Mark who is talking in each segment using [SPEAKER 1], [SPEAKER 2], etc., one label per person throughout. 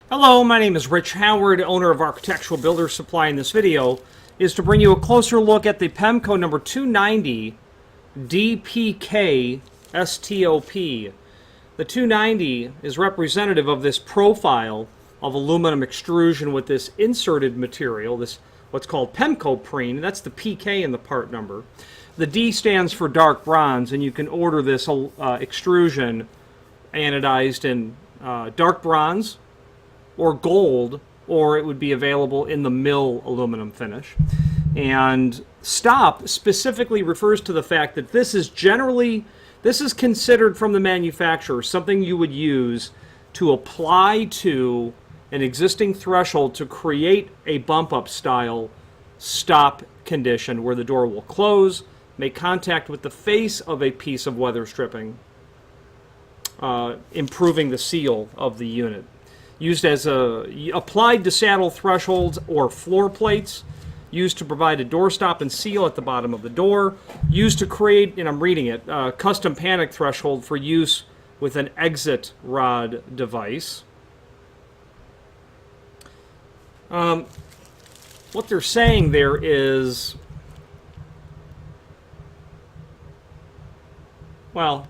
[SPEAKER 1] Hello, my name is Rich Howard, owner of Architectural Builder Supply. In this video is to bring you a closer look at the Pemko number 290DPKSTOP. The 290 is representative of this profile of aluminum extrusion with this inserted material, this what's called Pemko preen. That's the PK in the part number. The D stands for dark bronze, and you can order this extrusion anodized in dark bronze or gold, or it would be available in the mill aluminum finish. And stop specifically refers to the fact that this is considered from the manufacturer something you would use to apply to an existing threshold to create a bump up style stop condition where the door will close, make contact with the face of a piece of weather stripping, improving the seal of the unit. Used as applied to saddle thresholds or floor plates, used to provide a doorstop and seal at the bottom of the door, used to create, and I'm reading it, custom panic threshold for use with an exit rod device. What they're saying there is, well,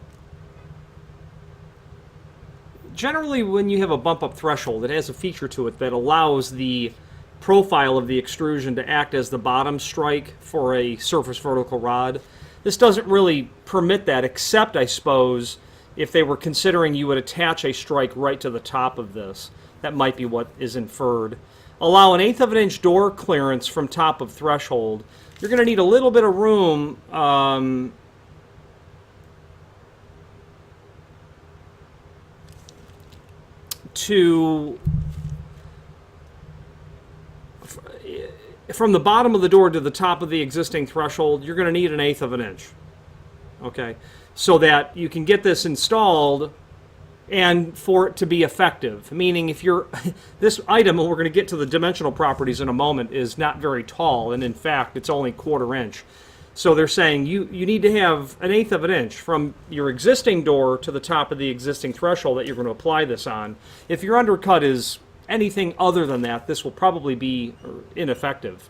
[SPEAKER 1] generally, when you have a bump-up threshold, it has a feature to it that allows the profile of the extrusion to act as the bottom strike for a surface vertical rod. This doesn't really permit that, except, I suppose, if they were considering you would attach a strike right to the top of this. That might be what is inferred. Allow an 1/8 of an inch door clearance from top of threshold. You're going to need a little bit of room from the bottom of the door to the top of the existing threshold. You're going to need an 1/8 of an inch, okay, so that you can get this installed and for it to be effective. Meaning, if you're this item, and we're going to get to the dimensional properties in a moment, is not very tall, and in fact it's only 1/4 inch. So they're saying you need to have an 1/8 of an inch from your existing door to the top of the existing threshold that you're going to apply this on. If your undercut is anything other than that, this will probably be ineffective.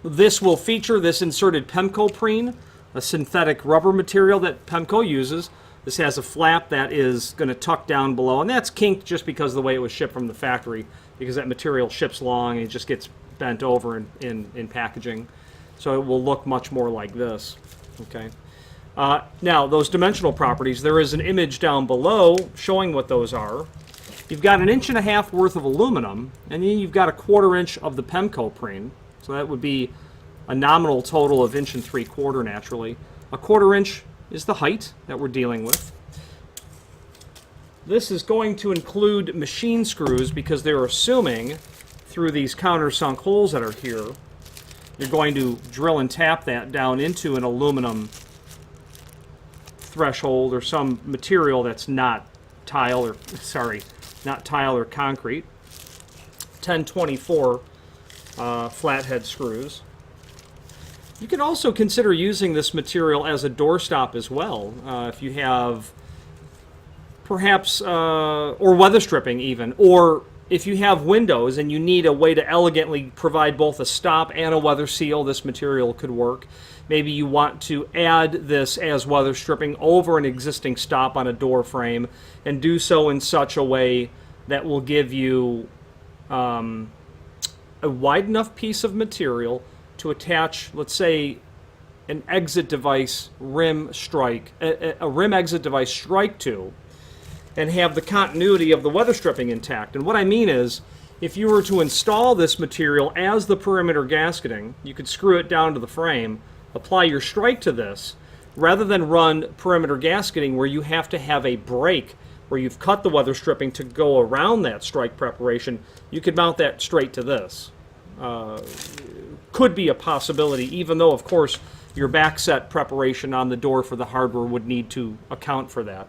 [SPEAKER 1] This will feature this inserted Pemko preen, a synthetic rubber material that Pemko uses. This has a flap that is going to tuck down below, and that's kinked just because of the way it was shipped from the factory, because that material ships long and it just gets bent over in packaging, so it will look much more like this. Okay. Now, those dimensional properties, there is an image down below showing what those are. You've got 1.5 inches worth of aluminum, and then you've got 1/4 inch of the Pemko preen, so that would be a nominal total of 1 3/4 inches naturally. 1/4 inch is the height that we're dealing with. This is going to include machine screws because they're assuming through these countersunk holes that are here, you're going to drill and tap that down into an aluminum threshold or some material that's not tile or, not tile or concrete. 1024 flathead screws. You can also consider using this material as a doorstop as well, if you have perhaps, or weather stripping even, or if you have windows and you need a way to elegantly provide both a stop and a weather seal, this material could work. Maybe you want to add this as weather stripping over an existing stop on a door frame and do so in such a way that will give you a wide enough piece of material to attach, let's say, an exit device rim strike, a rim exit device strike to, and have the continuity of the weather stripping intact. And what I mean is, if you were to install this material as the perimeter gasketing, you could screw it down to the frame, apply your strike to this, rather than run perimeter gasketing where you have to have a break where you've cut the weather stripping to go around that strike preparation. You could mount that straight to this. Could be a possibility, even though, of course, your backset preparation on the door for the hardware would need to account for that.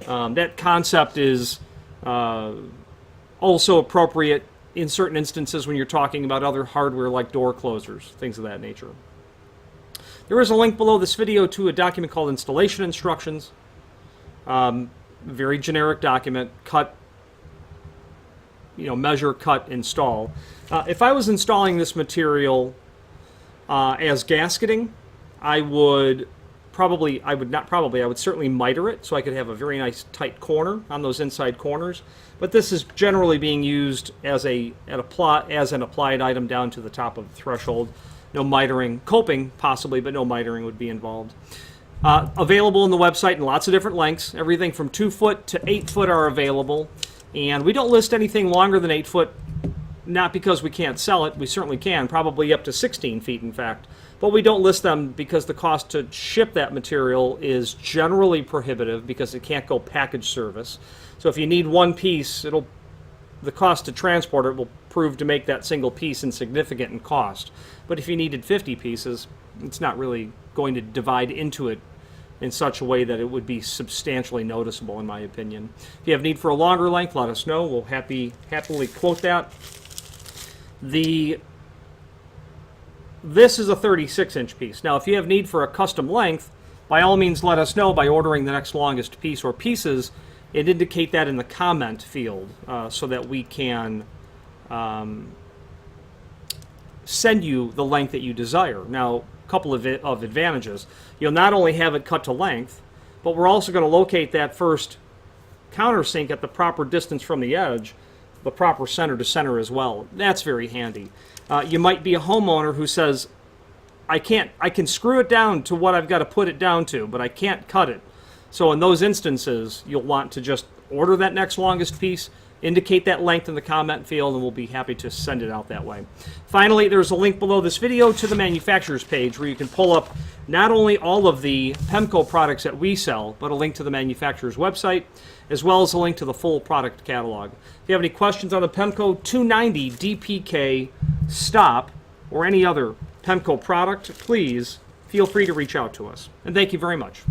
[SPEAKER 1] That concept is also appropriate in certain instances when you're talking about other hardware like door closers, things of that nature. There is a link below this video to a document called Installation Instructions. Very generic document, cut measure, cut, install. If I was installing this material as gasketing, I would certainly miter it so I could have a very nice tight corner on those inside corners. But this is generally being used as an applied item down to the top of the threshold. No mitering, coping possibly, but no mitering would be involved. Available on the website in lots of different lengths. Everything from 2 foot to 8 foot are available. And we don't list anything longer than 8 foot, not because we can't sell it. We certainly can, probably up to 16 feet, in fact. But we don't list them because the cost to ship that material is generally prohibitive because it can't go package service. So if you need one piece, the cost to transport it will prove to make that single piece insignificant in cost. But if you needed 50 pieces, it's not really going to divide into it in such a way that it would be substantially noticeable, in my opinion. If you have need for a longer length, let us know. We'll happily quote that. This is a 36-inch piece. Now, if you have need for a custom length, by all means let us know by ordering the next longest piece or pieces, and indicate that in the comment field so that we can send you the length that you desire. Now, a couple of advantages. You'll not only have it cut to length, but we're also going to locate that first countersink at the proper distance from the edge, the proper center to center as well. That's very handy. You might be a homeowner who says, I can screw it down to what I've got to put it down to, but I can't cut it. So in those instances, you'll want to just order that next longest piece, indicate that length in the comment field, and we'll be happy to send it out that way. Finally, there's a link below this video to the manufacturer's page where you can pull up not only all of the Pemko products that we sell, but a link to the manufacturer's website, as well as a link to the full product catalog. If you have any questions on the Pemko 290 DPK Stop or any other Pemko product, please feel free to reach out to us. And thank you very much.